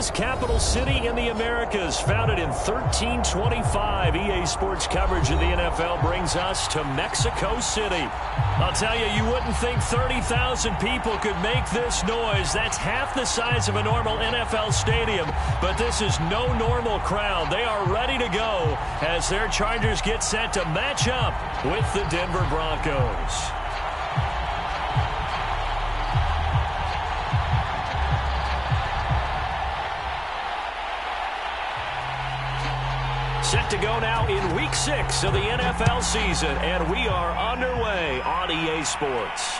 Sports capital city in the Americas, founded in 1325. EA Sports coverage of the NFL brings us to Mexico City. I'll tell you, you wouldn't think 30,000 people could make this noise. That's half the size of a normal NFL stadium, but this is no normal crowd. They are ready to go as their Chargers get set to match up with the Denver Broncos. Set to go now in Week 6 of the NFL season, and we are underway on EA Sports.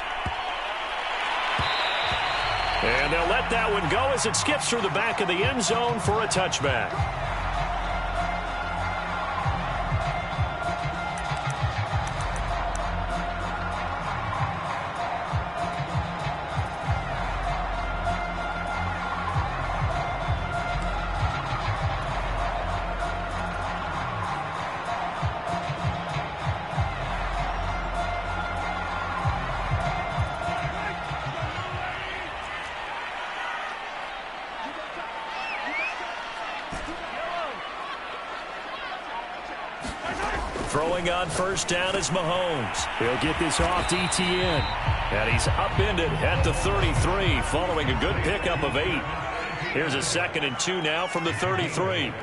And they'll let that one go as it skips through the back of the end zone for a touchback. Throwing on first down is Mahomes. He'll get this off to Etienne. And he's upended at the 33 following a good pickup of 8. Here's a 2nd and 2 now from the 33.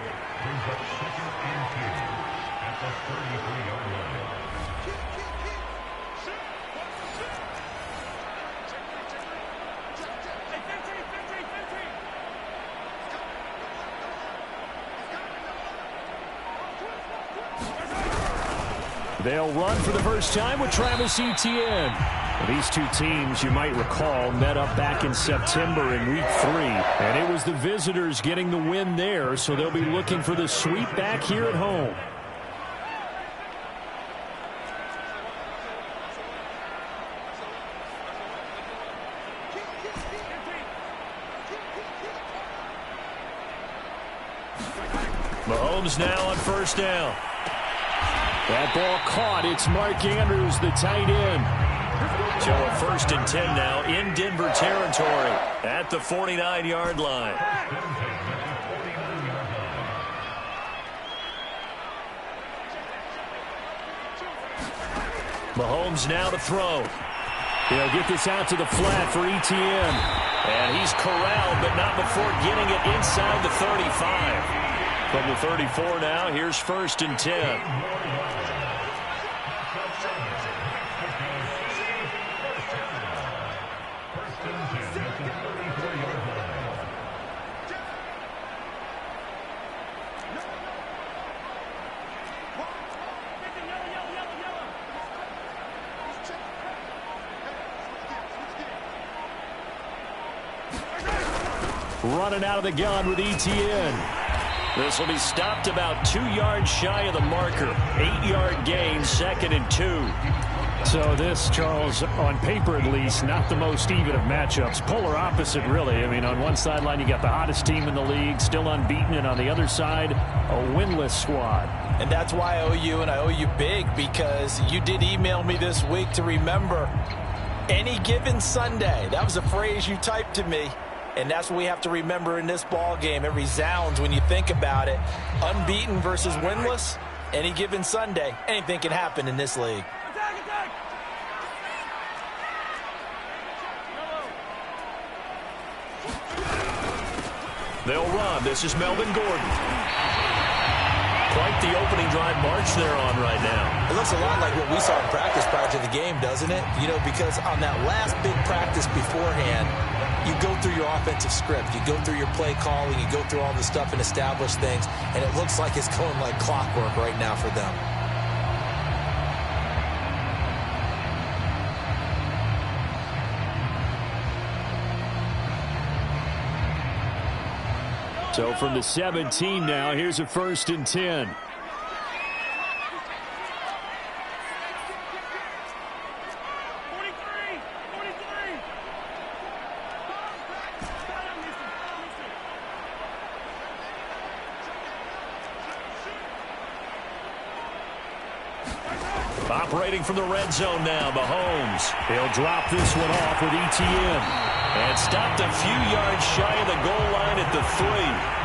They'll run for the first time with Travis Etienne. These two teams, you might recall, met up back in September in Week 3. And it was the visitors getting the win there, so they'll be looking for the sweep back here at home. Mahomes now on first down. That ball caught. It's Mark Andrews, the tight end. So a 1st and 10 now in Denver territory at the 49-yard line. Mahomes now to throw. He'll get this out to the flat for Etienne. And he's corralled, but not before getting it inside the 35. From the 34 now, here's 1st and 10. Running out of the gun with Etienne. This will be stopped about 2 yards shy of the marker. 8-yard gain, 2nd and 2. So this, Charles, on paper at least, not the most even of matchups. Polar opposite, really. I mean, on one sideline, you got the hottest team in the league, still unbeaten, and on the other side, a winless squad. And that's why I owe you, and I owe you big, because you did email me this week to remember any given Sunday. That was a phrase you typed to me. And that's what we have to remember in this ball game. It resounds when you think about it. Unbeaten versus winless, any given Sunday, anything can happen in this league. They'll run. This is Melvin Gordon. Quite the opening drive march they're on right now. It looks a lot like what we saw in practice prior to the game, doesn't it? You know, because on that last big practice beforehand, you go through your offensive script. You go through your play calling. You go through all the stuff and establish things. And it looks like it's going like clockwork right now for them. So from the 17 now, here's a 1st and 10. Operating from the red zone now, Mahomes. He'll drop this one off with Etienne. And stopped a few yards shy of the goal line at the 3.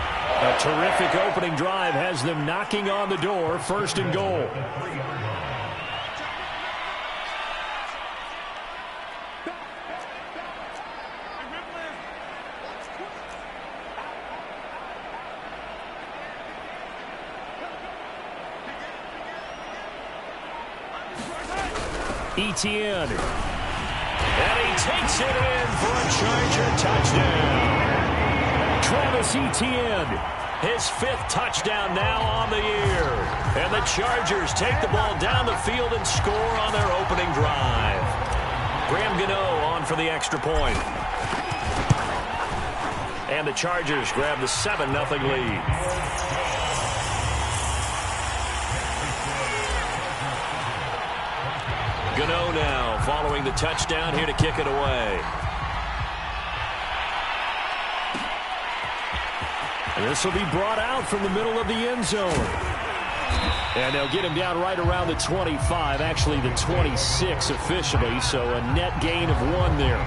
A terrific opening drive has them knocking on the door, 1st and goal. Etienne. And he takes it in for a Charger touchdown. Travis Etienne, his 5th touchdown now on the year. And the Chargers take the ball down the field and score on their opening drive. Graham Gano on for the extra point. And the Chargers grab the 7-0 lead. Gano now following the touchdown here to kick it away. And this will be brought out from the middle of the end zone. And they'll get him down right around the 25, actually the 26 officially, so a net gain of 1 there.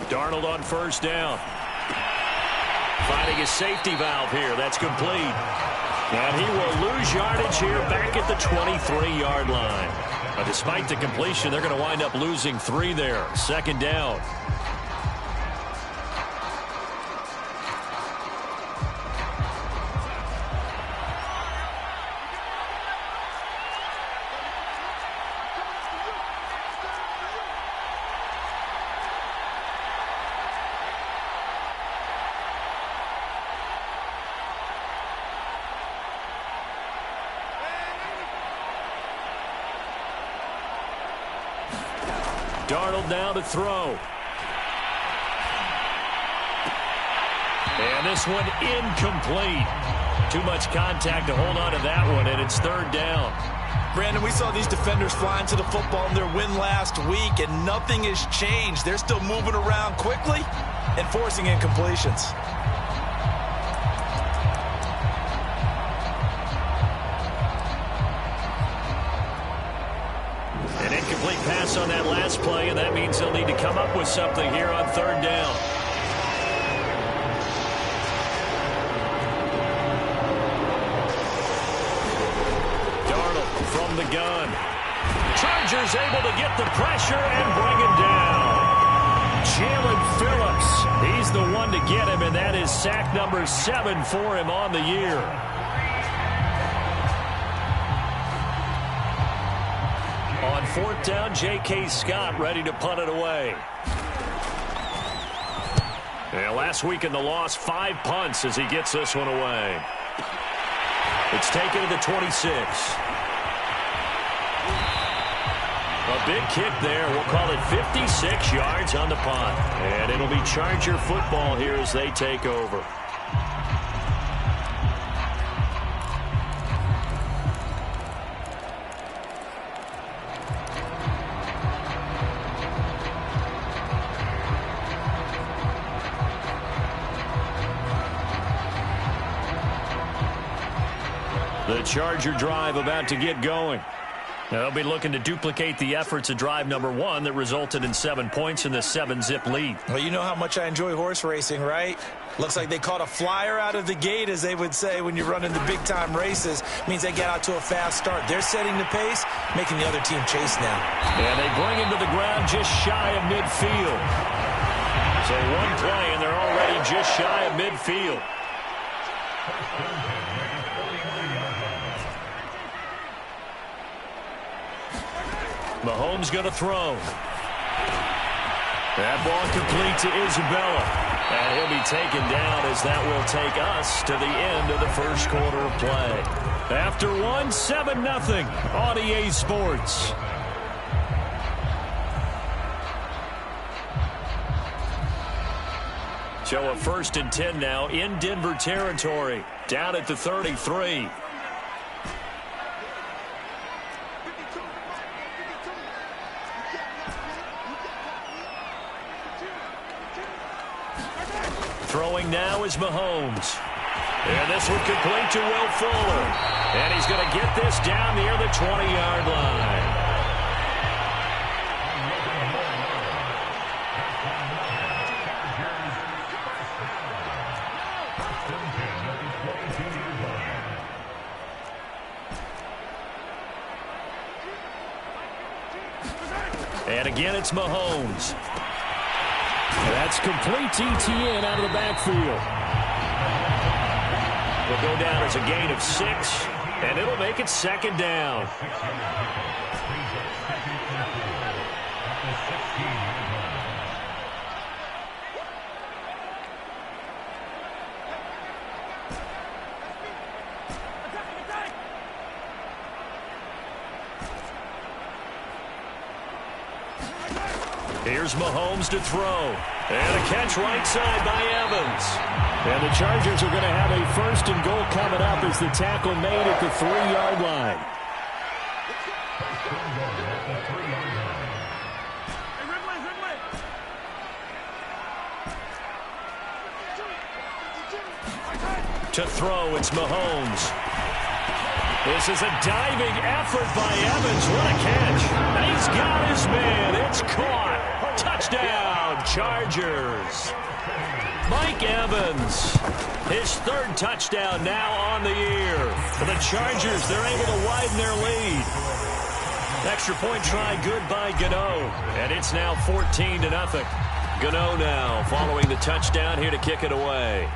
Darnold on 1st down. Finding his safety valve here. That's complete. And he will lose yardage here back at the 23-yard line. But despite the completion, they're going to wind up losing 3 there. 2nd down. Darnold now to throw. And this one incomplete. Too much contact to hold on to that one, and it's 3rd down. Brandon, we saw these defenders flying to the football in their win last week, and nothing has changed. They're still moving around quickly and forcing incompletions. An incomplete pass on that last play, and that means they'll need to come up with something here on 3rd down. Darnold from the gun. Chargers able to get the pressure and bring him down. Jalen Phillips, he's the one to get him, and that is sack number 7 for him on the year. On 4th down, J.K. Scott ready to punt it away. And last week in the loss, 5 punts as he gets this one away. It's taken to the 26. A big kick there. We'll call it 56 yards on the punt. And it'll be Charger football here as they take over. The Charger drive about to get going. They'll be looking to duplicate the efforts of drive number 1 that resulted in 7 points in the 7-zip lead. Well, you know how much I enjoy horse racing, right? Looks like they caught a flyer out of the gate, as they would say when you're running the big-time races. Means they get out to a fast start. They're setting the pace, making the other team chase now. And they bring him to the ground just shy of midfield. So 1 play, and they're already just shy of midfield. Mahomes going to throw. That ball complete to Isabella. And he'll be taken down as that will take us to the end of the first quarter of play. After one, 7-0 on EA Sports. So a 1st and 10 now in Denver territory. Down at the 33. Throwing now is Mahomes. And this one complete to Will Fuller. And he's going to get this down near the 20-yard line. And again, it's Mahomes. That's complete to ETN out of the backfield. Will go down as a gain of 6, and it'll make it 2nd down. Here's Mahomes to throw. And a catch right side by Evans. And the Chargers are going to have a 1st and goal coming up as the tackle made at the 3-yard line. To throw, it's Mahomes. This is a diving effort by Evans. What a catch. He's got his man. It's caught. Touchdown, Chargers. Mike Evans, his 3rd touchdown now on the year. For the Chargers, they're able to widen their lead. Extra point try good by Gano. And it's now 14-0. Gano now following the touchdown here to kick it away.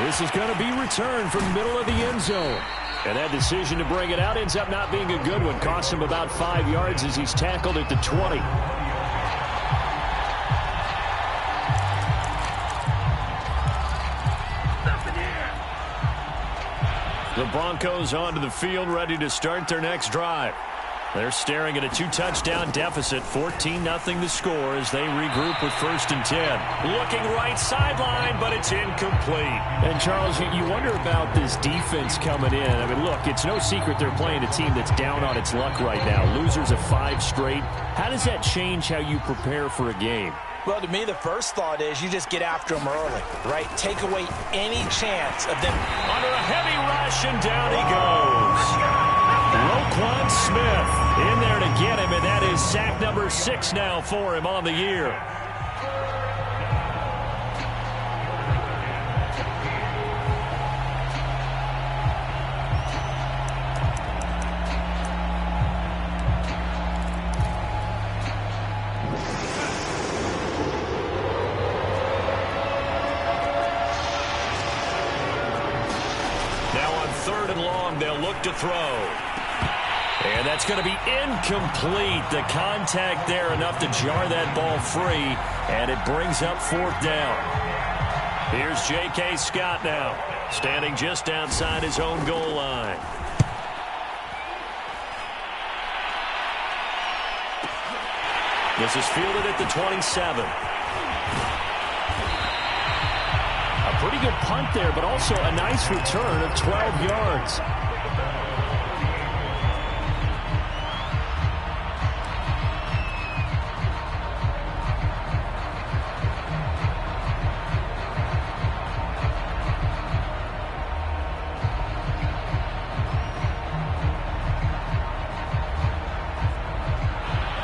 This is going to be returned from the middle of the end zone. And that decision to bring it out ends up not being a good one. Costs him about 5 yards as he's tackled at the 20. The Broncos onto the field, ready to start their next drive. They're staring at a 2-touchdown deficit, 14-0 the score as they regroup with 1st and 10. Looking right sideline, but it's incomplete. And, Charles, you wonder about this defense coming in. I mean, look, it's no secret they're playing a team that's down on its luck right now. Losers of 5 straight. How does that change how you prepare for a game? Well, to me, the first thought is you just get after them early, right? Take away any chance of them. Under a heavy rush, and down he goes. Roquan Smith in there to get him, and that is sack number 6 now for him on the year. Now on 3rd and long, they'll look to throw. And that's going to be incomplete. The contact there enough to jar that ball free, and it brings up 4th down. Here's J.K. Scott now, standing just outside his own goal line. This is fielded at the 27. A pretty good punt there, but also a nice return of 12 yards.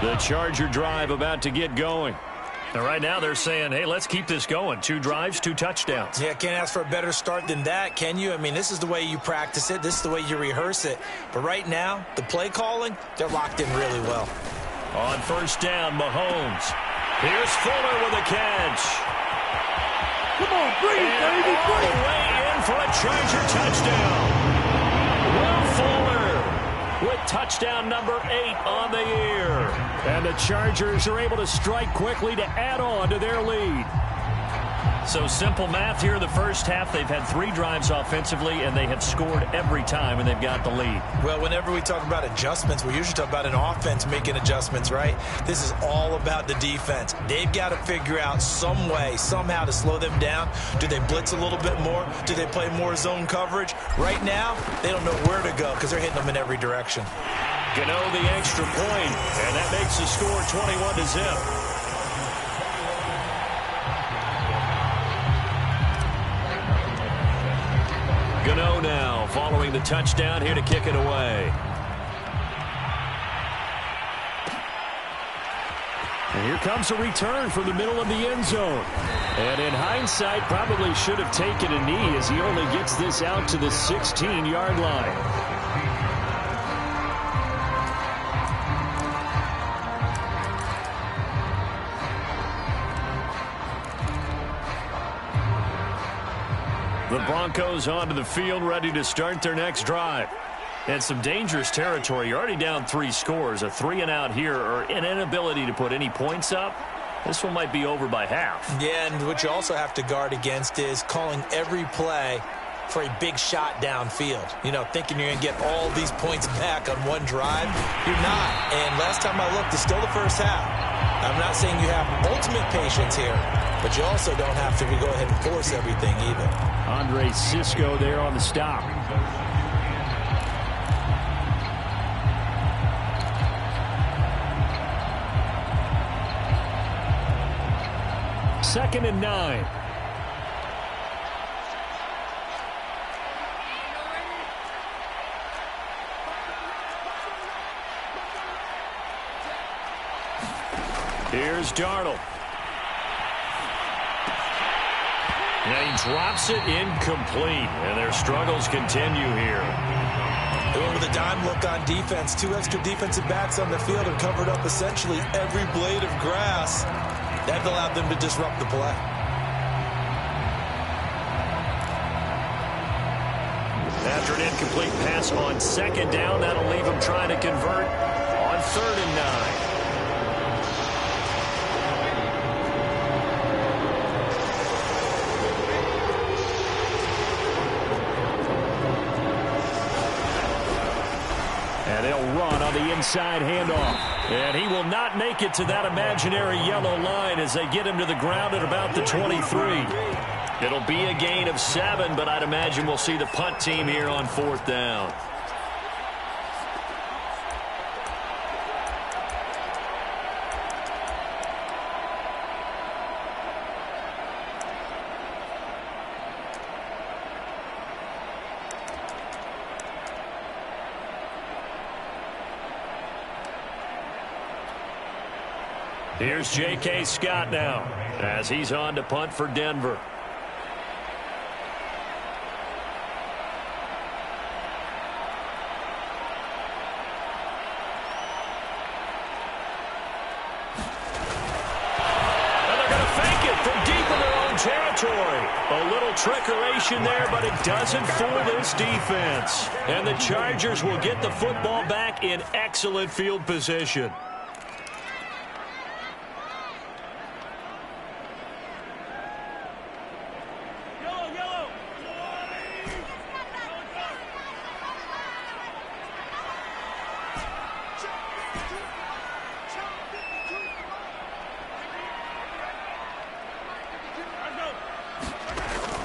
The Charger drive about to get going. And right now they're saying, hey, let's keep this going. 2 drives, 2 touchdowns. Yeah, can't ask for a better start than that, can you? I mean, this is the way you practice it. This is the way you rehearse it. But right now, the play calling, they're locked in really well. On 1st down, Mahomes. Here's Fuller with a catch. Come on, bring it, baby. All the way in for a Charger touchdown. Will Fuller with touchdown number 8 on the year. And the Chargers are able to strike quickly to add on to their lead. So simple math here in the first half. They've had 3 drives offensively, and they have scored every time, and they've got the lead. Well, whenever we talk about adjustments, we usually talk about an offense making adjustments, right? This is all about the defense. They've got to figure out some way, somehow to slow them down. Do they blitz a little bit more? Do they play more zone coverage? Right now, they don't know where to go because they're hitting them in every direction. Gano the extra point, and that makes the score 21-0. Gano now following the touchdown here to kick it away. And here comes a return from the middle of the end zone. And in hindsight, probably should have taken a knee as he only gets this out to the 16-yard line. The Broncos onto the field, ready to start their next drive. And some dangerous territory. You're already down 3 scores. A 3-and-out here, or an inability to put any points up. This one might be over by half. Yeah, and what you also have to guard against is calling every play for a big shot downfield. You know, thinking you're going to get all these points back on one drive. You're not. And last time I looked, it's still the first half. I'm not saying you have ultimate patience here, but you also don't have to go ahead and force everything either. Andre Cisco there on the stop. Second and 9. Here's Darnold. Now he drops it incomplete, and their struggles continue here. They went with a dime look on defense. 2 extra defensive backs on the field and covered up essentially every blade of grass. That allowed them to disrupt the play. After an incomplete pass on second down, that'll leave them trying to convert on 3rd and 9. And they'll run on the inside handoff. And he will not make it to that imaginary yellow line as they get him to the ground at about the 23. It'll be a gain of 7, but I'd imagine we'll see the punt team here on 4th down. Here's J.K. Scott now as he's on to punt for Denver. And they're going to fake it from deep in their own territory. A little trickeration there, but it doesn't fool this defense. And the Chargers will get the football back in excellent field position.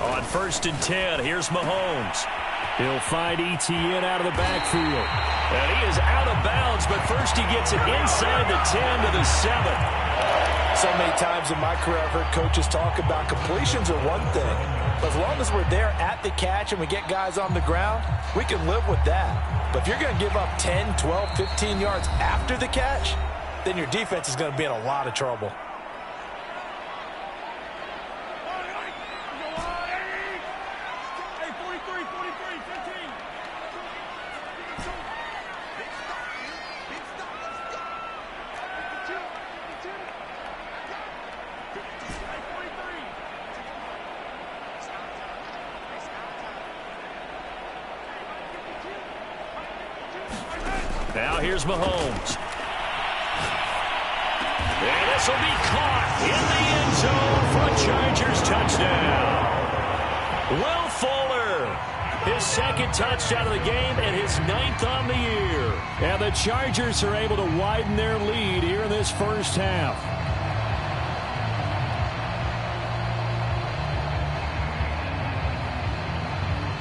On 1st and 10, here's Mahomes. He'll find Etienne out of the backfield. And he is out of bounds, but first he gets it inside the 10 to the 7. So many times in my career I've heard coaches talk about completions are one thing. But as long as we're there at the catch and we get guys on the ground, we can live with that. But if you're going to give up 10, 12, 15 yards after the catch, then your defense is going to be in a lot of trouble. Now here's Mahomes. And this will be caught in the end zone for a Chargers touchdown. Will Fuller, his second touchdown of the game and his 9th on the year. And the Chargers are able to widen their lead here in this first half.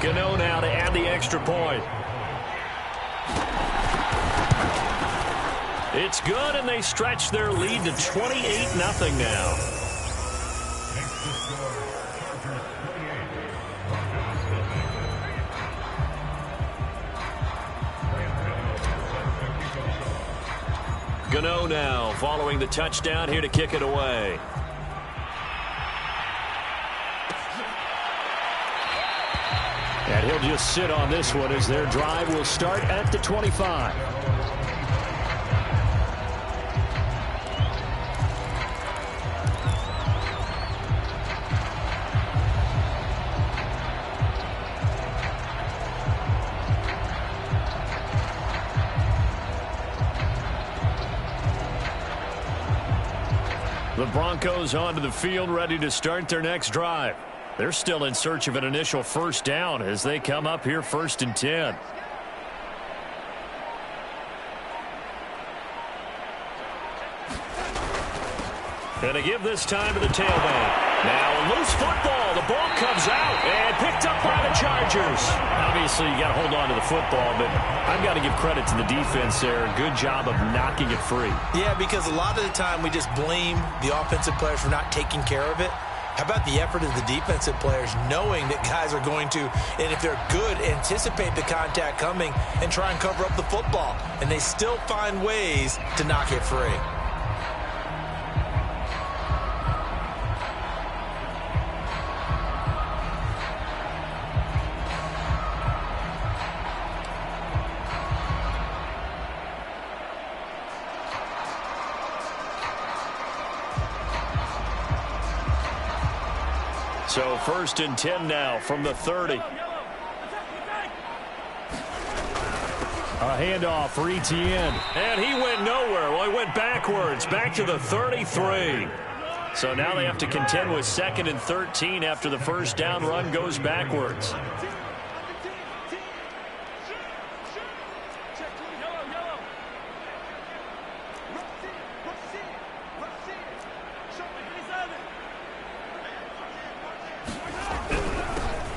Gano now to add the extra point. It's good, and they stretch their lead to 28-0 now. Gano now following the touchdown here to kick it away. And he'll just sit on this one as their drive will start at the 25. The Broncos onto the field, ready to start their next drive. They're still in search of an initial first down as they come up here 1st and 10. And to give this time to the tailback. Now a loose football. The ball comes out and picked up by the Chargers. Obviously, you got to hold on to the football, but I've got to give credit to the defense there. Good job of knocking it free. Yeah, because a lot of the time we just blame the offensive players for not taking care of it. How about the effort of the defensive players knowing that guys are going to, and if they're good, anticipate the contact coming and try and cover up the football. And they still find ways to knock it free. So 1st and 10 now from the 30. A handoff for Etienne. And he went nowhere. Well, he went backwards, back to the 33. So now they have to contend with 2nd and 13 after the first down run goes backwards.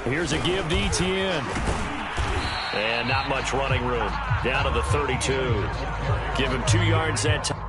Here's a give to Etienne. And not much running room. Down to the 32. Give him 2 yards that time.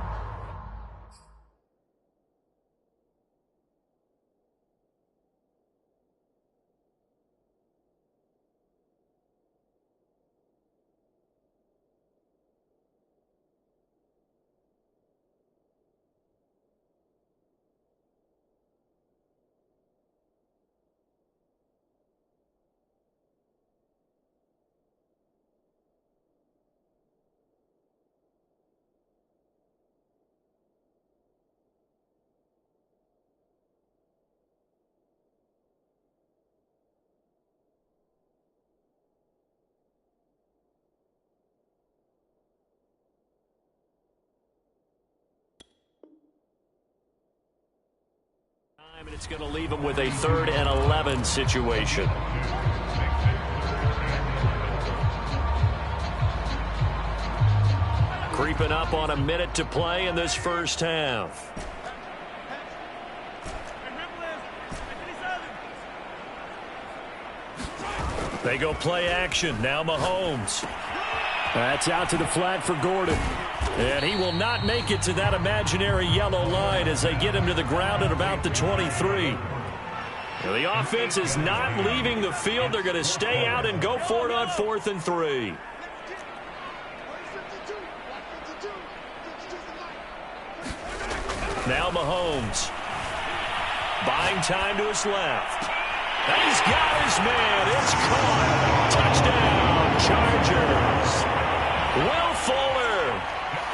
And it's going to leave them with a 3rd and 11 situation. Creeping up on a minute to play in this first half. They go play action. Now Mahomes. That's out to the flat for Gordon. And he will not make it to that imaginary yellow line as they get him to the ground at about the 23. Now the offense is not leaving the field. They're going to stay out and go for it on 4th and 3. Now Mahomes. Buying time to his left. And he's got his man. It's caught. Touchdown, Chargers. Will Fuller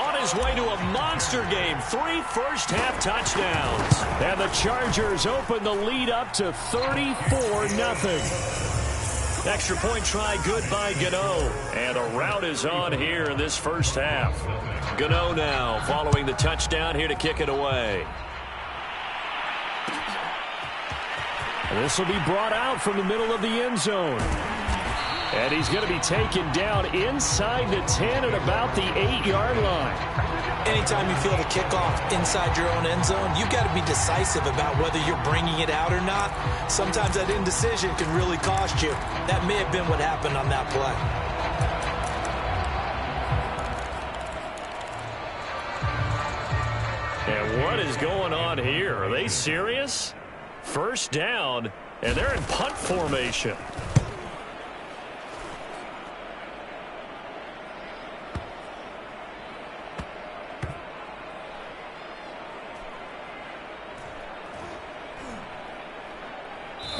on his way to a monster game. 3 first-half touchdowns. And the Chargers open the lead up to 34-0. Extra point try good by Gano. And a rout is on here in this first half. Gano now following the touchdown here to kick it away. And this will be brought out from the middle of the end zone. And he's going to be taken down inside the 10 at about the 8-yard line. Anytime you feel the kickoff inside your own end zone, you've got to be decisive about whether you're bringing it out or not. Sometimes that indecision can really cost you. That may have been what happened on that play. And what is going on here? Are they serious? First down, and they're in punt formation.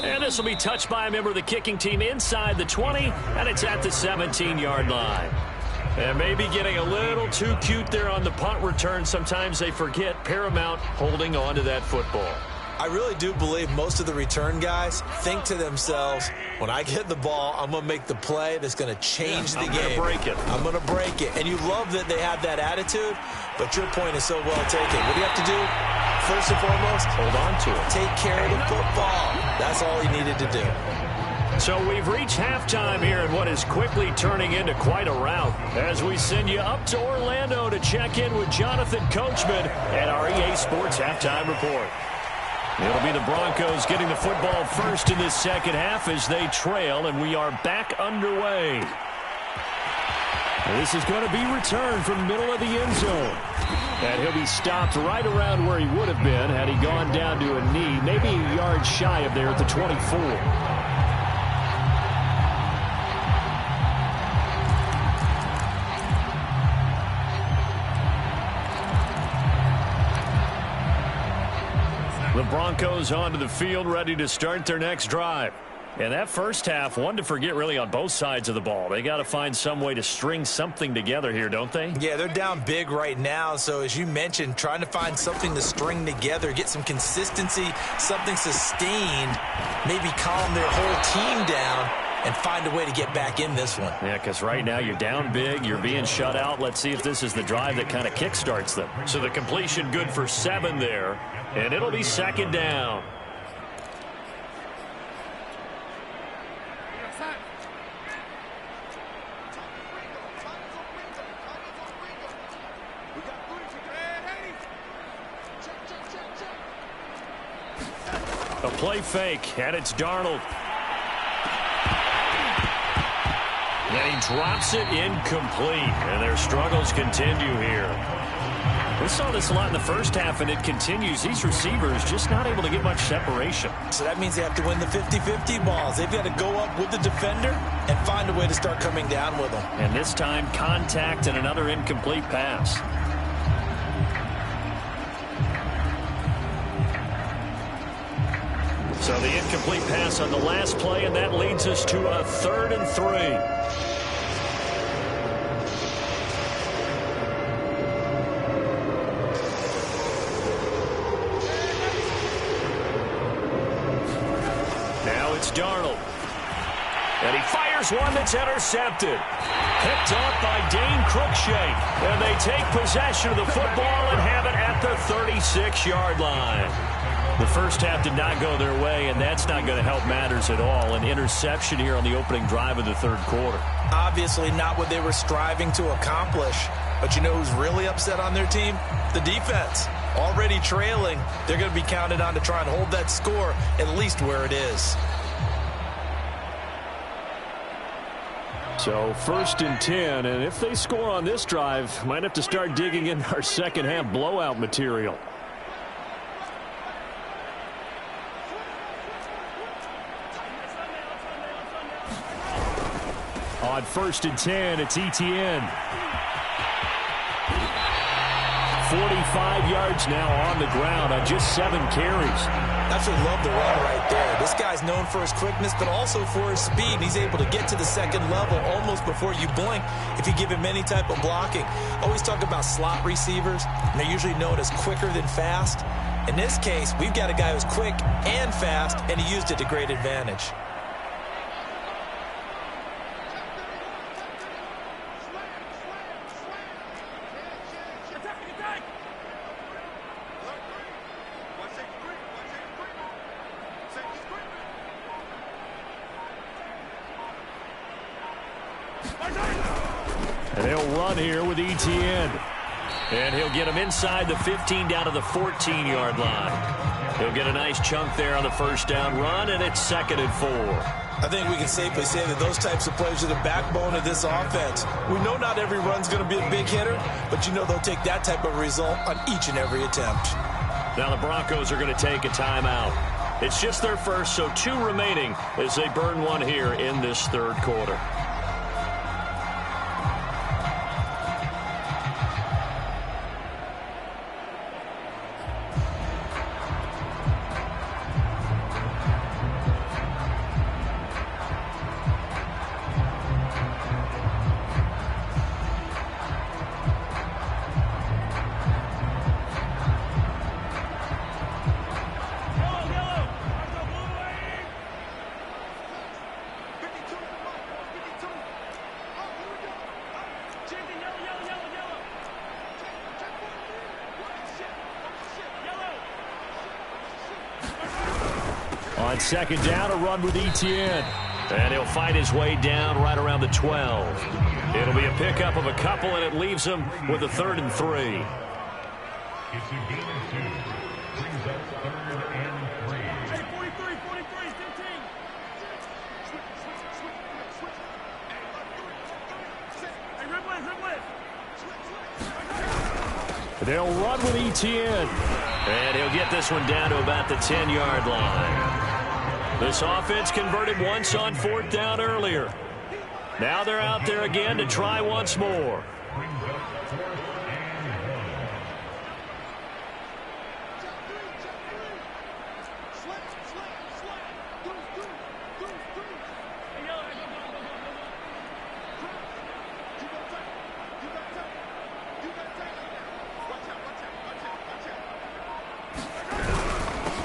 And this will be touched by a member of the kicking team inside the 20, and it's at the 17-yard line. And maybe getting a little too cute there on the punt return. Sometimes they forget paramount holding on to that football. I really do believe most of the return guys think to themselves, when I get the ball, I'm going to make the play that's going to change the game. I'm going to break it. I'm going to break it. And you love that they have that attitude, but your point is so well taken. What do you have to do? First and foremost, hold on to it. Take care of the football. That's all he needed to do. So we've reached halftime here in what is quickly turning into quite a rout as we send you up to Orlando to check in with Jonathan Coachman at our EA Sports Halftime Report. It'll be the Broncos getting the football first in this second half as they trail, and we are back underway. This is going to be returned from the middle of the end zone. And he'll be stopped right around where he would have been had he gone down to a knee, maybe a yard shy of there at the 24. The Broncos onto the field, ready to start their next drive. And that first half, one to forget really on both sides of the ball. They got to find some way to string something together here, don't they? Yeah, they're down big right now. So as you mentioned, trying to find something to string together, get some consistency, something sustained, maybe calm their whole team down and find a way to get back in this one. Yeah, because right now you're down big, you're being shut out. Let's see if this is the drive that kind of kickstarts them. So the completion good for 7 there, and it'll be second down. A play fake, and it's Darnold. And he drops it incomplete, and their struggles continue here. We saw this a lot in the first half, and it continues. These receivers just not able to get much separation. So that means they have to win the 50-50 balls. They've got to go up with the defender and find a way to start coming down with them. And this time, contact and another incomplete pass. So the incomplete pass on the last play, and that leads us to a 3rd and 3. Darnold. And he fires one that's intercepted. Picked off by Dane Cruikshank. And they take possession of the football and have it at the 36-yard line. The first half did not go their way, and that's not going to help matters at all. An interception here on the opening drive of the third quarter. Obviously not what they were striving to accomplish. But you know who's really upset on their team? The defense. Already trailing. They're going to be counted on to try and hold that score at least where it is. So 1st and 10, and if they score on this drive, might have to start digging in our second half blowout material. On 1st and 10, it's Etienne. 45 yards now on the ground on just 7 carries. Absolutely love the run right there. This guy's known for his quickness, but also for his speed. He's able to get to the second level almost before you blink if you give him any type of blocking. Always talk about slot receivers, and they're usually known as quicker than fast. In this case, we've got a guy who's quick and fast, and he used it to great advantage. And they'll run here with Etienne. And he'll get him inside the 15 down to the 14-yard line. He'll get a nice chunk there on the first down run, and it's 2nd and 4. I think we can safely say that those types of plays are the backbone of this offense. We know not every run's going to be a big hitter, but you know they'll take that type of result on each and every attempt. Now the Broncos are going to take a timeout. It's just their first, so 2 remaining as they burn one here in this 3rd quarter. On 2nd down, a run with Etienne. And he'll find his way down right around the 12. It'll be a pickup of a couple, and it leaves him with a 3rd and 3. It's a gain of 2. Brings up 3rd and 3. Hey, 43, 43, 15. Hey, rip. They'll run with Etienne. And he'll get this one down to about the 10-yard line. This offense converted once on 4th down earlier. Now they're out there again to try once more. Brings up 4th and 1.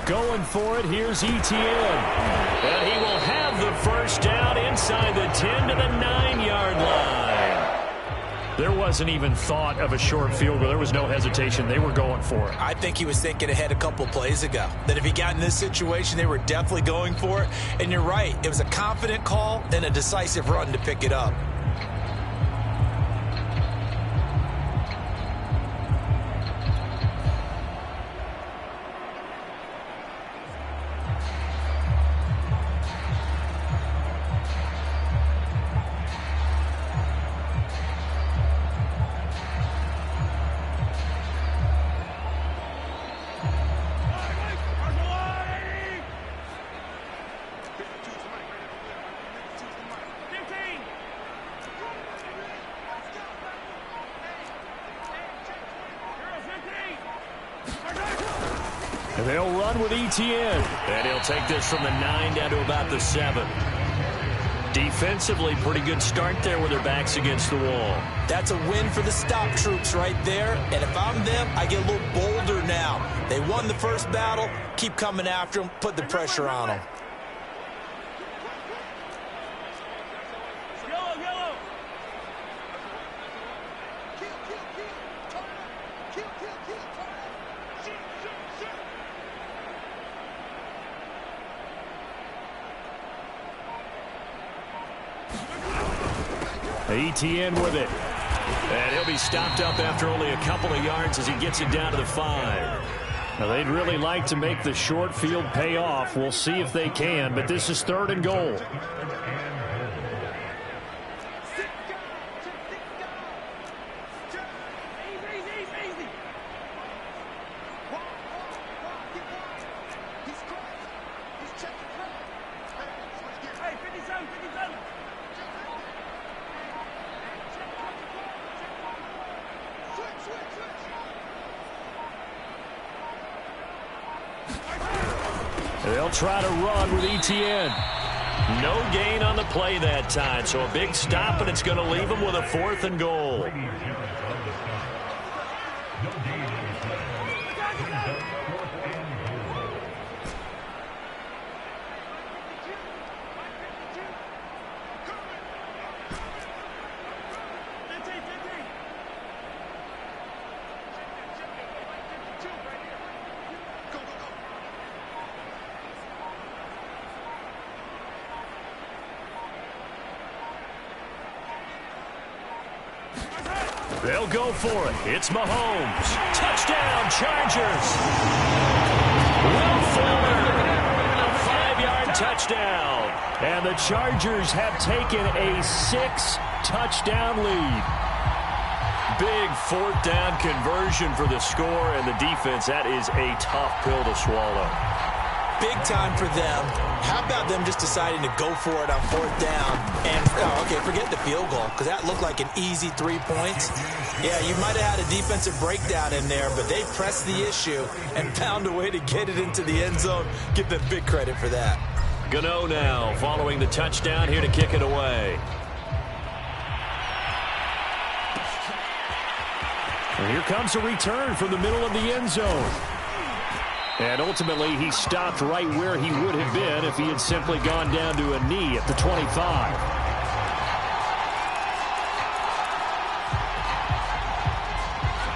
Going for it, here's Etienne. And he will have the first down inside the 10 to the 9-yard line. There wasn't even thought of a short field goal. There was no hesitation. They were going for it. I think he was thinking ahead a couple plays ago, that if he got in this situation, they were definitely going for it. And you're right, it was a confident call and a decisive run to pick it up. And they'll run with Etienne. And he'll take this from the 9 down to about the 7. Defensively, pretty good start there with their backs against the wall. That's a win for the stop troops right there. And if I'm them, I get a little bolder now. They won the first battle. Keep coming after them. Put the pressure on them. Etienne with it. And he'll be stopped up after only a couple of yards as he gets it down to the 5. Now, they'd really like to make the short field pay off. We'll see if they can, but this is 3rd and goal. They'll try to run with Etienne. No gain on the play that time, so a big stop, and it's going to leave them with a 4th and goal. They'll go for it. It's Mahomes. Touchdown, Chargers. Will Fuller, a 5-yard touchdown. And the Chargers have taken a 6-touchdown lead. Big fourth down conversion for the score, and the defense, that is a tough pill to swallow. Big time for them. How about them just deciding to go for it on fourth down? And, okay, forget the field goal, because that looked like an easy 3 points. Yeah, you might have had a defensive breakdown in there, but they pressed the issue and found a way to get it into the end zone. Give them big credit for that. Gano now following the touchdown here to kick it away. And here comes a return from the middle of the end zone. And ultimately, he stopped right where he would have been if he had simply gone down to a knee at the 25.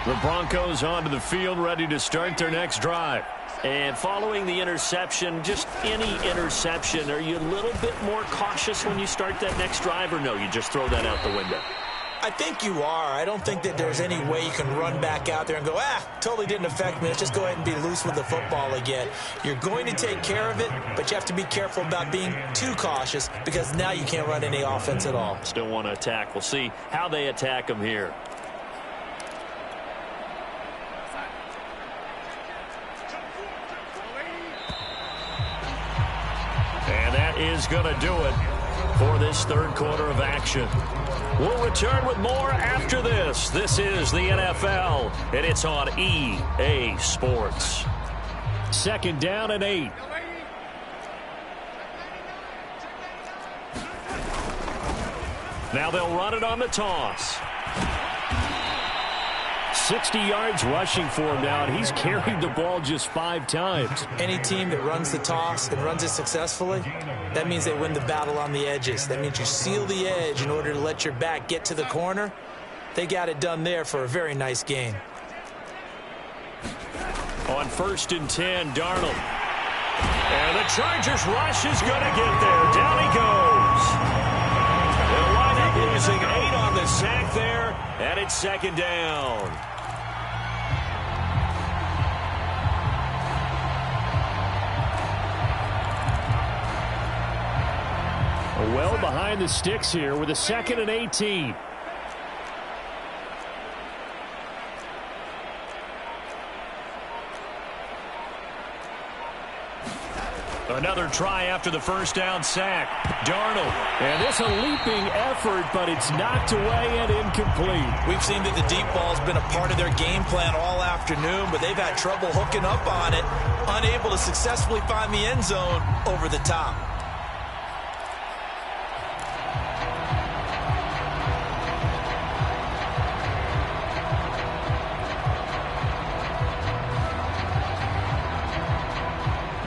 The Broncos onto the field, ready to start their next drive. And following the interception, just any interception, are you a little bit more cautious when you start that next drive, or no, you just throw that out the window? I think you are. I don't think that there's any way you can run back out there and go, totally didn't affect me. Let's just go ahead and be loose with the football again. You're going to take care of it, but you have to be careful about being too cautious because now you can't run any offense at all. Still want to attack. We'll see how they attack them here. And that is going to do it for this third quarter of action. We'll return with more after this. This is the NFL, and it's on EA Sports. Second down and 8. Now they'll run it on the toss. 60 yards rushing for him now, and he's carried the ball just 5 times. Any team that runs the toss and runs it successfully, that means they win the battle on the edges. That means you seal the edge in order to let your back get to the corner. They got it done there for a very nice gain. On 1st and 10, Darnold. And the Chargers rush is going to get there. Down he goes. They'll wind up losing 8 on the sack there, and it's second down. Well behind the sticks here with a 2nd and 18. Another try after the first down sack. Darnold. And it's a leaping effort, but it's knocked away and incomplete. We've seen that the deep ball's been a part of their game plan all afternoon, but they've had trouble hooking up on it, unable to successfully find the end zone over the top.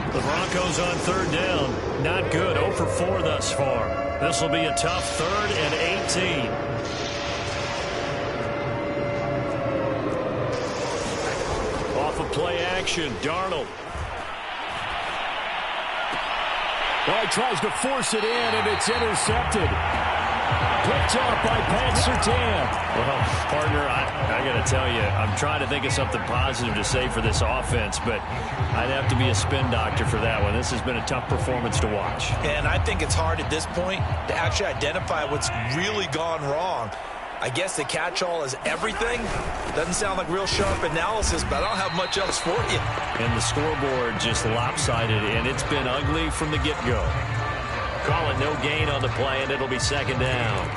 The Broncos on 3rd down. Not good. 0 for 4 thus far. This will be a tough 3rd and 18. Off of play action, Darnold. Well, he tries to force it in, and it's intercepted. Picked off by Pat Surtain. Well, partner, I got to tell you, I'm trying to think of something positive to say for this offense, but I'd have to be a spin doctor for that one. This has been a tough performance to watch. And I think it's hard at this point to actually identify what's really gone wrong. I guess the catch-all is everything. Doesn't sound like real sharp analysis, but I don't have much else for you. And the scoreboard just lopsided, and it's been ugly from the get-go. Call it no gain on the play, and it'll be second down.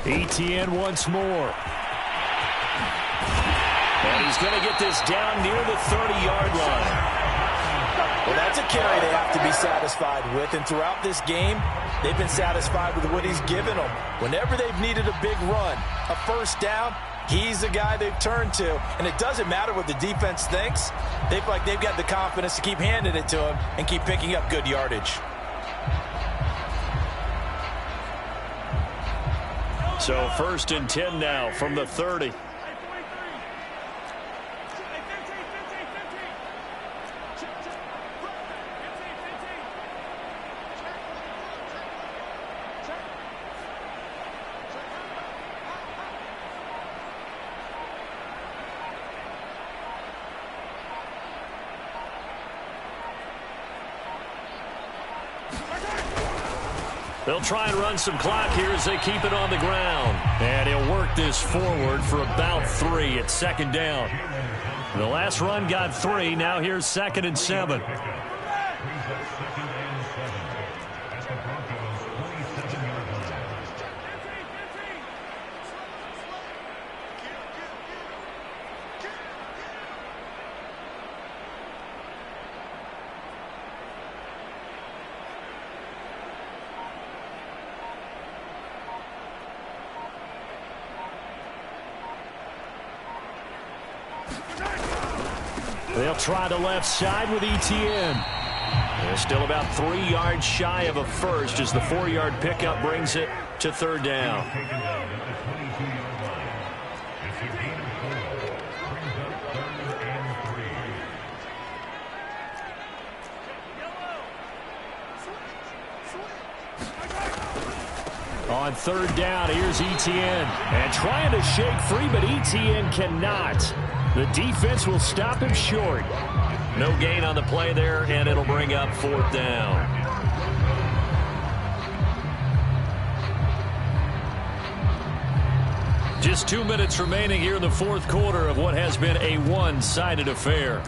ETN once more. And he's going to get this down near the 30-yard line. Well, that's a carry they have to be satisfied with, and throughout this game, they've been satisfied with what he's given them. Whenever they've needed a big run, a first down, he's the guy they've turned to, and it doesn't matter what the defense thinks. They feel like they've got the confidence to keep handing it to him and keep picking up good yardage. So 1st and 10 now from the 30. They'll try and run some clock here as they keep it on the ground. And he'll work this forward for about 3 at 2nd down. The last run got 3. Now here's 2nd and 7. Brings up 2nd and 7 at the Broncos' 27-yard line. They'll try the left side with Etienne. They're still about 3 yards shy of a first as the 4-yard pickup brings it to 3rd down. Taken down at the 22-yard line. It's a gain of 4. Brings up 3rd and 3. On 3rd down, here's Etienne. And trying to shake free, but Etienne cannot. The defense will stop him short. No gain on the play there, and it'll bring up 4th down. Just 2 minutes remaining here in the 4th quarter of what has been a one-sided affair.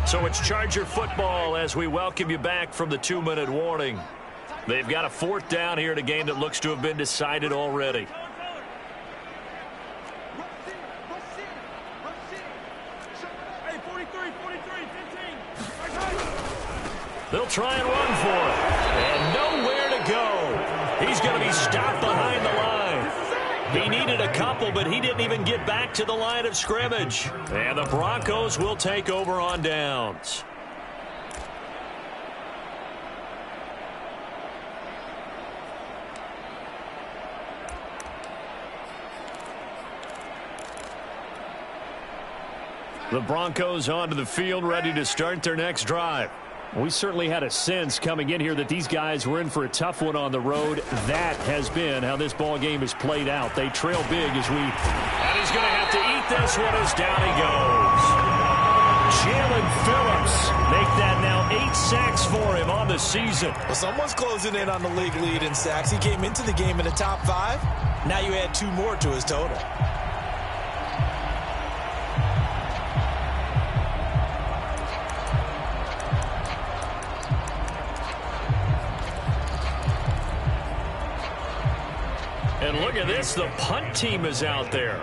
So it's Charger football as we welcome you back from the 2-minute warning. They've got a 4th down here in a game that looks to have been decided already. Hey, 43, 43, 15. They'll try and run for it. And nowhere to go. He's going to be stopped behind the line. He needed a couple, but he didn't even get back to the line of scrimmage. And the Broncos will take over on downs. The Broncos onto the field, ready to start their next drive. We certainly had a sense coming in here that these guys were in for a tough one on the road. That has been how this ball game is played out. They trail big as we... And he's going to have to eat this one as down he goes. Jalen Phillips make that now 8 sacks for him on the season. Well, someone's closing in on the league lead in sacks. He came into the game in the top 5. Now you add 2 more to his total. And look at this, the punt team is out there.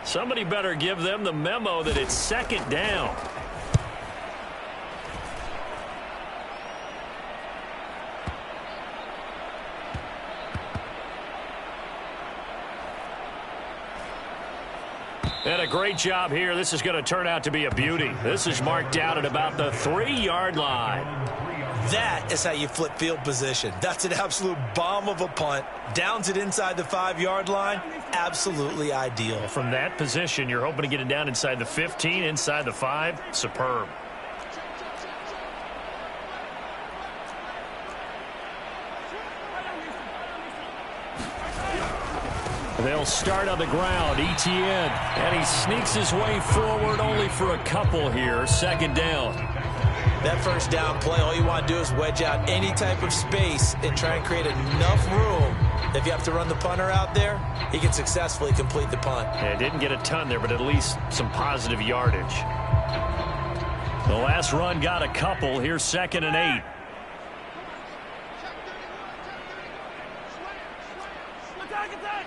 Somebody better give them the memo that it's 2nd down. And a great job here. This is going to turn out to be a beauty. This is marked out at about the 3-yard line. That is how you flip field position. That's an absolute bomb of a punt. Downs it inside the 5-yard line. Absolutely ideal. From that position, you're hoping to get it down inside the 15, inside the 5. Superb. They'll start on the ground. Etienne. And he sneaks his way forward only for a couple here. 2nd down. That first down play, all you want to do is wedge out any type of space and try and create enough room. If you have to run the punter out there, he can successfully complete the punt. Yeah, didn't get a ton there, but at least some positive yardage. The last run got a couple. Here's 2nd and 8. Attack, attack!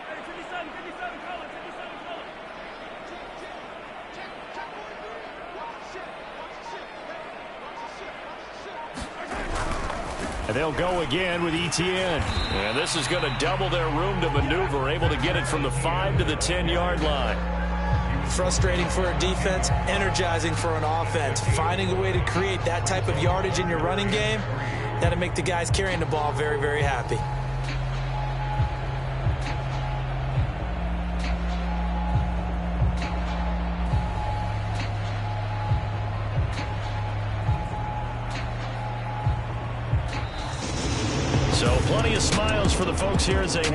Hey, 57, color, 57, color. And they'll go again with Etienne. And this is going to double their room to maneuver, able to get it from the 5 to the 10-yard line. Frustrating for a defense, energizing for an offense. Finding a way to create that type of yardage in your running game, that'll make the guys carrying the ball very, very happy. So plenty of smiles for the folks here as they